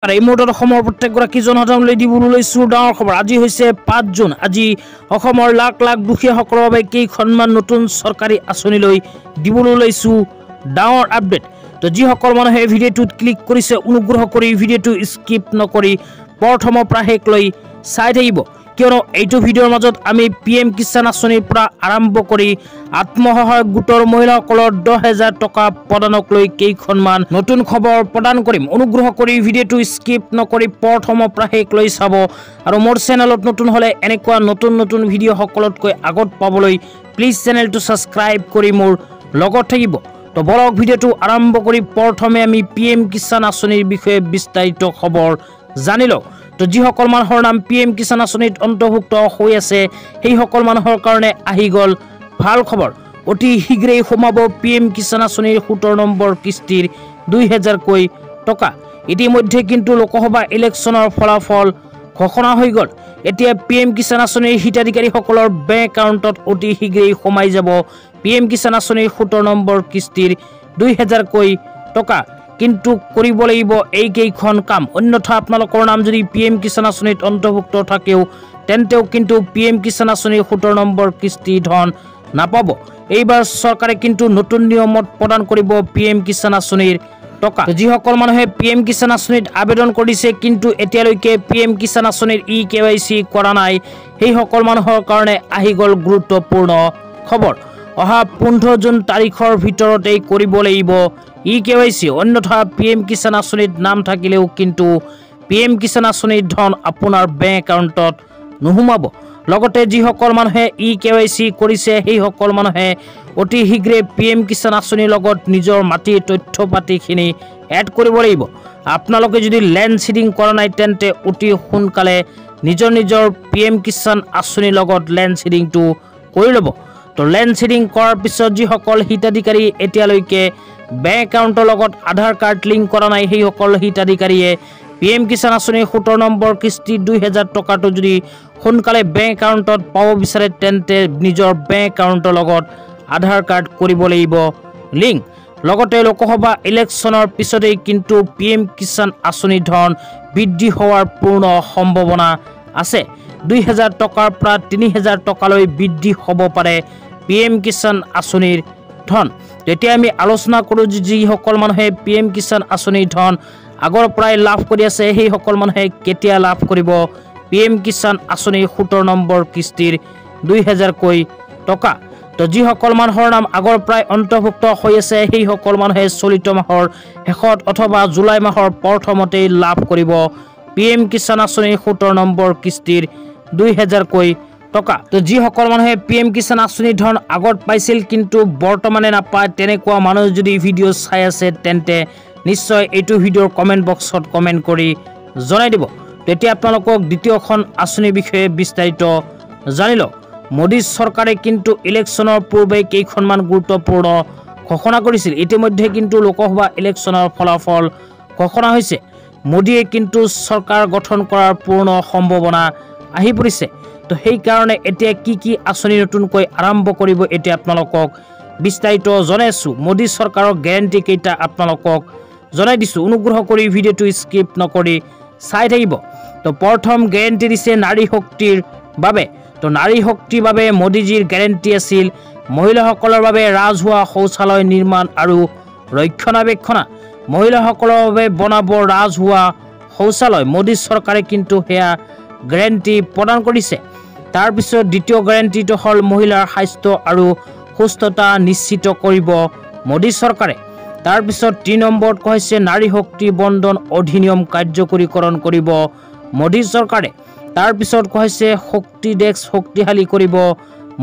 এই মুহূৰ্তত অসমৰ প্ৰত্যেকগৰাকী জনসাধাৰণলৈ দিবলৈ লৈছোঁ ডাঙৰ খবৰ। আজি হৈছে 5 জুন। আজি অসমৰ লাখ লাখ দুখীয়াসকলৰ বাবে কেইখনমান নতুন চৰকাৰী আঁচনি লৈ দিবলৈ লৈছোঁ ডাঙৰ আপডেট। তো যিসকল মানুহে ভিডিঅ'টোত ক্লিক কৰিছে অনুগ্ৰহ কৰি ভিডিঅ'টো স্কিপ নকৰি প্ৰথমৰ পৰা শেষলৈ চাই থাকিব, কিয়নো এইটো ভিডিঅ'ৰ মাজত আমি PM কিষাণ আঁচনিৰ পৰা আৰম্ভ কৰি আত্মসহায়ক গোটৰ মহিলাসকলৰ 10,000 টকা প্ৰদানক লৈ কেইখনমান নতুন খবৰ প্ৰদান কৰিম। অনুগ্ৰহ কৰি ভিডিঅ'টো স্কিপ নকৰি প্ৰথমৰ পৰা শেষলৈ চাব আৰু মোৰ চেনেলত নতুন হ'লে এনেকুৱা নতুন নতুন ভিডিঅ' সকলোতকৈ আগত পাবলৈ প্লিজ চেনেলটো ছাবস্ক্ৰাইব কৰি মোৰ লগত থাকিব। তো বলক ভিডিঅ'টো আৰম্ভ কৰি প্ৰথমে আমি PM কিষাণ আঁচনিৰ বিষয়ে বিস্তাৰিত খবৰ জানি লওঁ। তো যিসকল মানুহৰ নাম PM কিষাণ আঁচনিত অন্তৰ্ভুক্ত হৈ আছে সেইসকল মানুহৰ কাৰণে আহি গ'ল ভাল খবৰ। অতি শীঘ্ৰেই সোমাব PM কিষাণ আঁচনিৰ 17 নম্বৰ কিস্তিৰ 2,000কৈ টকা। ইতিমধ্যে কিন্তু লোকসভা ইলেকশ্যনৰ ফলাফল ঘোষণা হৈ গ'ল। এতিয়া PM কিষাণ আঁচনিৰ হিতাধিকাৰীসকলৰ বেংক একাউণ্টত অতি শীঘ্ৰেই সোমাই যাব PM কিষাণ আঁচনিৰ 17 নম্বৰ কিস্তিৰ 2,000কৈ টকা। কিন্তু কৰিব লাগিব এইকেইখন কাম, অন্যথা আপোনালোকৰ নাম যদি PM কিষাণ আঁচনিত অন্তৰ্ভুক্ত থাকেও তেন্তেও কিন্তু PM কিষাণ আঁচনিৰ 17 নম্বৰ কিস্তি ধন নাপাব। এইবাৰ চৰকাৰে কিন্তু নতুন নিয়মত প্ৰদান কৰিব PM কিষাণ আঁচনিৰ টকা। যিসকল মানুহে PM কিষাণ আঁচনিত আবেদন কৰিছে কিন্তু এতিয়ালৈকে PM কিষাণ আঁচনিৰ eKYC কৰা নাই সেইসকল মানুহৰ কাৰণে আহি গ'ল গুৰুত্বপূৰ্ণ খবৰ। অহা 15 জুন তাৰিখৰ ভিতৰতেই কৰিব লাগিব eKYC, অন্যথা PM কিষাণ আঁচনিত নাম থাকিলেও কিন্তু PM কিষাণ আঁচনিৰ ধন আপোনাৰ বেংক একাউণ্টত নোসোমাব। লগতে যিসকল মানুহে eKYC কৰিছে সেইসকল মানুহে অতি শীঘ্ৰে PM কিষাণ আঁচনিৰ লগত নিজৰ মাটিৰ তথ্য পাতিখিনি এড কৰিব লাগিব। আপোনালোকে যদি লেণ্ড চিডিং কৰা নাই তেন্তে অতি সোনকালে নিজৰ PM কিষাণ আঁচনিৰ লগত লেণ্ড চিডিংটো কৰি ল'ব। তো লেণ্ড চিডিং কৰাৰ পিছত যিসকল হিতাধিকাৰী এতিয়ালৈকে বেংক একাউণ্টৰ লগত আধাৰ কাৰ্ড লিংক কৰা নাই সেইসকল হিতাধিকাৰীয়ে PM কিষাণ আঁচনিৰ 17 নম্বৰ কিস্তি 2,000 টকাটো যদি সোনকালে বেংক একাউণ্টত পাব বিচাৰে তেন্তে নিজৰ বেংক একাউণ্টৰ লগত আধাৰ কাৰ্ড কৰিব লাগিব লিংক। লগতে লোকসভা ইলেকশ্যনৰ পিছতেই কিন্তু PM কিষাণ আঁচনিৰ ধন বৃদ্ধি হোৱাৰ পূৰ্ণ সম্ভাৱনা আছে। 2,000 টকাৰ পৰা 3,000 টকালৈ বৃদ্ধি হ'ব পাৰে PM কিষাণ আঁচনিৰ ধন। তেতিয়া আমি আলোচনা কৰোঁ যিসকল মানুহে PM কিষাণ আঁচনিৰ ধন আগৰ পৰাই লাভ কৰি আছে সেইসকল মানুহে কেতিয়া লাভ কৰিব PM কিষাণ আঁচনিৰ 17 নম্বৰ কিস্তিৰ 2,000কৈ টকা। তো যিসকল মানুহৰ নাম আগৰ পৰাই অন্তৰ্ভুক্ত হৈ আছে সেইসকল মানুহে চলিত মাহৰ শেষত অথবা জুলাই মাহৰ প্ৰথমতেই লাভ কৰিব PM কিষাণ আঁচনিৰ 17 নম্বৰ কিস্তিৰ 2,000কৈ টকা। তো যিসকল মানুহে PM কিষাণ আঁচনিৰ ধন আগত পাইছিল কিন্তু বৰ্তমানে নাপায় তেনেকুৱা মানুহ যদি ভিডিঅ' চাই আছে তেন্তে নিশ্চয় এইটো ভিডিঅ'ৰ কমেণ্ট বক্সত কমেণ্ট কৰি জনাই দিব। তেতিয়া আপোনালোকক দ্বিতীয়খন আঁচনিৰ বিষয়ে বিস্তাৰিত জানি লওক। মোদী চৰকাৰে কিন্তু ইলেকশ্যনৰ পূৰ্বে কেইখনমান গুৰুত্বপূৰ্ণ ঘোষণা কৰিছিল। ইতিমধ্যে কিন্তু লোকসভা ইলেকশ্যনৰ ফলাফল ঘোষণা হৈছে। মোদীয়ে কিন্তু চৰকাৰ গঠন কৰাৰ পূৰ্ণ সম্ভাৱনা আহি পৰিছে। তো সেইকাৰণে এতিয়া কি আঁচনি নতুনকৈ আৰম্ভ কৰিব এতিয়া আপোনালোকক বিস্তাৰিত জনাইছোঁ। মোদী চৰকাৰৰ গেৰাণ্টি কেইটা আপোনালোকক জনাই দিছোঁ, অনুগ্ৰহ কৰি ভিডিঅ'টো স্কিপ নকৰি চাই থাকিব। তো প্ৰথম গেৰাণ্টি দিছে নাৰী শক্তিৰ বাবে। তো নাৰী শক্তিৰ বাবে মোদীজীৰ গেৰাণ্টি আছিল মহিলাসকলৰ বাবে ৰাজহুৱা শৌচালয় নিৰ্মাণ আৰু ৰক্ষণাবেক্ষণা। মহিলাসকলৰ বাবে বনাব ৰাজহুৱা শৌচালয়। মোদী চৰকাৰে কিন্তু সেয়া গেৰাণ্টি প্ৰদান কৰিছে। তাৰপিছত দ্বিতীয় গেৰাণ্টিটো হ'ল মহিলাৰ স্বাস্থ্য আৰু সুস্থতা নিশ্চিত কৰিব মোদী চৰকাৰে। তাৰপিছত 3 নম্বৰত কৈছে নাৰী শক্তি বন্ধন অধিনিয়ম কাৰ্যকৰীকৰণ কৰিব মোদী চৰকাৰে। তাৰপিছত কৈছে শক্তি ডেস্ক শক্তিশালী কৰিব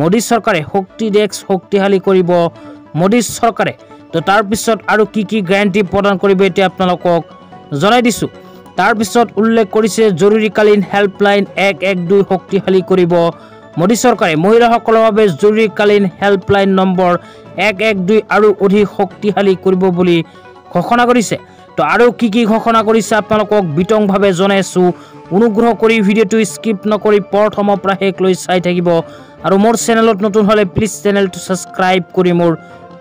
মোদী চৰকাৰে। শক্তি ডেস্ক শক্তিশালী কৰিব মোদী চৰকাৰে। তো তাৰপিছত আৰু কি গেৰাণ্টি প্ৰদান কৰিব এতিয়া আপোনালোকক জনাই দিছোঁ। তাৰপিছত উল্লেখ কৰিছে জৰুৰীকালীন হেল্পলাইন 112 শক্তিশালী কৰিব মোদী চৰকাৰে। মহিলাসকলৰ বাবে জৰুৰীকালীন হেল্পলাইন নম্বৰ 112 আৰু অধিক শক্তিশালী কৰিব বুলি ঘোষণা কৰিছে। তো আৰু কি ঘোষণা কৰিছে আপোনালোকক বিতংভাৱে জনাইছোঁ। অনুগ্ৰহ কৰি ভিডিঅ'টো স্কিপ নকৰি প্ৰথমৰ পৰা শেষলৈ চাই থাকিব আৰু মোৰ চেনেলত নতুন হ'লে প্লিজ চেনেলটো ছাবস্ক্ৰাইব কৰি মোৰ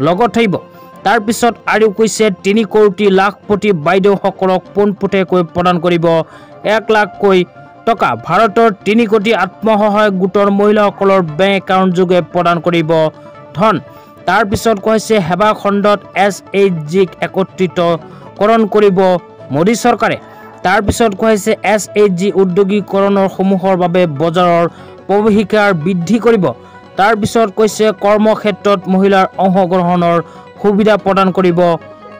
লগত থাকিব। তাৰ পিছত আৰু কৈছে 3 কোটি লাখ প্ৰতি বাইদেউসকলক পোনপটীয়াকৈ প্ৰদান কৰিব 1 লাখকৈ টকা ভাৰতৰ 3 কোটি আত্মসহায়ক গোটৰ মহিলাসকলৰ বেংক একাউণ্ট যোগে প্ৰদান কৰিব ধন তাৰ পিছত কৈছে সেৱা খণ্ডত SHGক একত্ৰিতকৰণ কৰিব মোদী চৰকাৰে তাৰ পিছত কৈছে SHG উদ্যোগীকৰণৰ সমূহৰ বাবে বজাৰৰ প্ৰৱেশিকাৰ বৃদ্ধি কৰিব তাৰ পিছত কৈছে কৰ্মক্ষেত্ৰত মহিলাৰ অংশগ্ৰহণৰ সুবিধা প্ৰদান কৰিব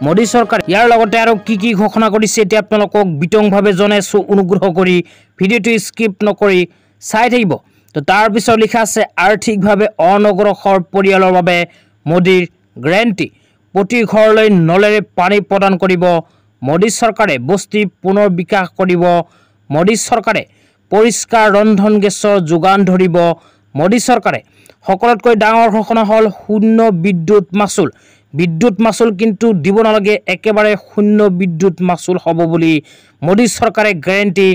মোদী চৰকাৰে ইয়াৰ লগতে আৰু কি ঘোষণা কৰিছে এতিয়া আপোনালোকক বিতংভাৱে জনাইছো অনুগ্ৰহ কৰি ভিডিঅ'টো স্কিপ নকৰি চাই থাকিব তো তাৰ পিছত লিখা আছে আৰ্থিকভাৱে অনগ্ৰসৰ পৰিয়ালৰ বাবে মোদীৰ গ্যাৰাণ্টি প্ৰতি ঘৰলৈ নলেৰে পানী প্ৰদান কৰিব মোদী চৰকাৰে বস্তি পুনৰ বিকাশ কৰিব মোদী চৰকাৰে পৰিষ্কাৰ ৰন্ধন গেছৰ যোগান ধৰিব মোদী চৰকাৰে সকলোতকৈ ডাঙৰ ঘোষণা হল শূন্য বিদ্যুৎ মাচুল কিন্তু দিব নালাগে একেবাৰে শূন্য বিদ্যুৎ মাচুল হ'ব বুলি মোদী চৰকাৰে গ্যাৰাণ্টি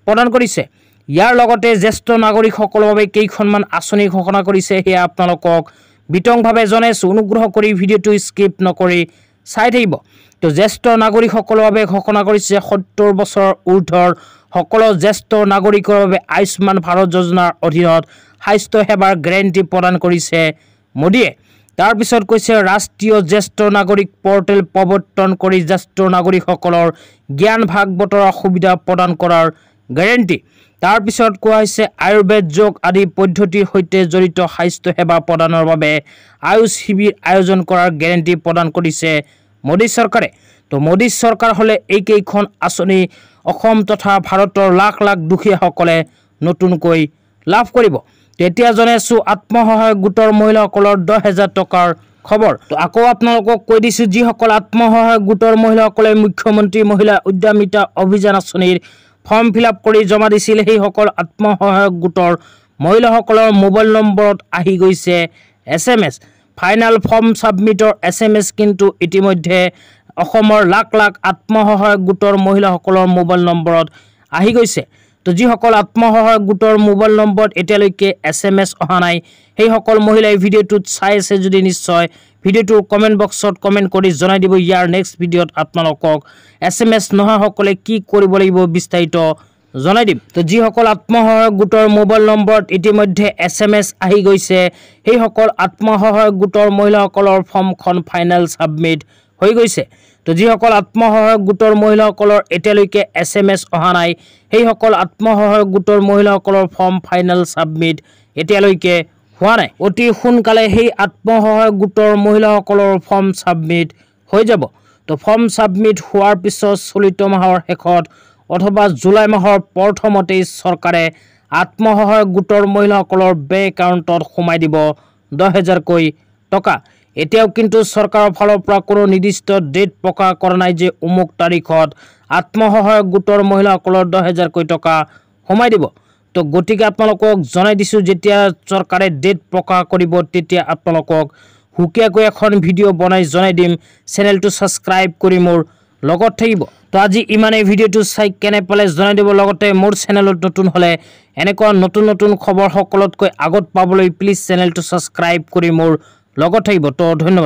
প্ৰদান কৰিছে ইয়াৰ লগতে জ্যেষ্ঠ নাগৰিকসকলৰ বাবে কেইখনমান আঁচনি ঘোষণা কৰিছে হেয়া আপোনালোকক বিতংভাৱে জনাইছো অনুগ্ৰহ কৰি ভিডিঅ'টো স্কিপ নকৰি চাই থাকিব তো জ্যেষ্ঠ নাগৰিকসকলৰ বাবে ঘোষণা কৰিছে 70 বছৰ ঊৰ্ধৰ সকলো জ্যেষ্ঠ নাগৰিকৰ বাবে আয়ুষ্মান ভাৰত যোজনাৰ অধীনত স্বাস্থ্য সেৱাৰ গ্যাৰাণ্টি প্ৰদান কৰিছে মোদীয়ে তাৰ পিছত কৈছে ৰাষ্ট্ৰীয় জ্যেষ্ঠ নাগৰিক পৰ্টেল প্ৰৱৰ্তন কৰি জ্যেষ্ঠ নাগৰিকসকলৰ জ্ঞান ভাগ বতৰা সুবিধা প্ৰদান কৰাৰ গ্যাৰাণ্টি তাৰ পিছত কোৱা হৈছে আয়ুৰ্বেদ যোগ আদি পদ্ধতিৰ সৈতে জড়িত স্বাস্থ্য সেৱা প্ৰদানৰ বাবে আয়ুষ শিবিৰ আয়োজন কৰাৰ গ্যাৰাণ্টি প্ৰদান কৰিছে মোদী চৰকাৰে তো মোদী চৰকাৰ হলে এইকেইখন আঁচনি অসম তথা ভাৰতৰ লাখ লাখ দুখীয়াসকলে নতুনকৈ লাভ কৰিব তেতিয়া জনাইছো আত্মসহায়ক গোটৰ মহিলাসকলৰ 10,000 টকাৰ খবৰ তো আকৌ আপোনালোকক কৈ দিছো যিসকল আত্মসহায়ক গোটৰ মহিলাসকলে মুখ্যমন্ত্ৰী মহিলা উদ্যমিতা অভিযান আঁচনিৰ ফৰ্ম ফিলআপ কৰি জমা দিছিল সেই সকল আত্মসহায়ক গোটৰ মহিলাসকলৰ মোবাইল নম্বৰত আহি গৈছে SMS ফাইনাল ফৰ্ম সাবমিটৰ SMS কিন্তু ইতিমধ্যে অসমৰ লাখ লাখ আত্মসহায়ক গোটৰ মহিলাসকলৰ মোবাইল নম্বৰত আহি গৈছে তো যিসকল আত্মসহায়ক গোটৰ মোবাইল নম্বৰত এতিয়ালৈকে SMS অহা নাই সেই সকল মহিলাই ভিডিঅ'টোত চাই আছে যদি নিশ্চয় ভিডিঅ'টোৰ কমেন্ট বক্সত কমেন্ট কৰি জনাই দিব ইয়াৰ নেক্সট ভিডিঅ'ত আপোনালোকক SMS নহা সকলে কি কৰিব লাগিব বিস্তাৰিত জনাই দিম তো যিসকল আত্মসহায়ক গোটৰ মোবাইল নম্বৰত ইতিমধ্যে SMS আহি গৈছে সেই সকল আত্মসহায়ক গোটৰ মহিলাসকলৰ ফৰ্মখন ফাইনাল সাবমিট হৈ গৈছে তো যিসকল আত্মসহায়ক গোটৰ মহিলাসকলৰ এতিয়ালৈকে SMS অহা নাই সেই সকল আত্মসহায়ক গোটৰ মহিলাসকলৰ ফৰ্ম ফাইনাল সাবমিট এতিয়ালৈকে হোৱা নাই অতি সোনকালে সেই আত্মসহায়ক গোটৰ মহিলাসকলৰ ফৰ্ম সাবমিট হৈ যাব তো ফৰ্ম সাবমিট হোৱাৰ পিছত চলিত মাহৰ শেষত অথবা জুলাই মাহৰ প্ৰথমতেই চৰকাৰে আত্মসহায়ক গোটৰ মহিলাসকলৰ বেংক একাউণ্টত সোমাই দিব 10,000 কৈ টকা এতিয়াও কিন্তু চৰকাৰৰ ফালৰ পৰা কোনো নিৰ্দিষ্ট ডেট প্ৰকাশ কৰা নাই যে অমুক তাৰিখত আত্মসহায়ক গোটৰ মহিলাসকলৰ 10,000 কৈ টকা সোমাই দিব তো গতিকে আপোনালোকক জনাই দিছো যেতিয়া চৰকাৰে ডেট প্ৰকাশ কৰিব তেতিয়া আপোনালোকক হুকিয়াকৈ এখন ভিডিঅ' বনাই জনাই দিম চেনেলটো সাবস্ক্ৰাইব কৰি মোৰ লগত থাকিব তো আজি ইমানেই ভিডিঅ'টো চাই কেনে পালে জনাই দিব লগতে মোৰ চেনেলত নতুন হলে এনেকুৱা নতুন খবৰ সকলোতকৈ আগত পাবলৈ প্লিজ চেনেলটো সাবস্ক্ৰাইব কৰি মোৰ লগত থাকিব তো ধন্যবাদ।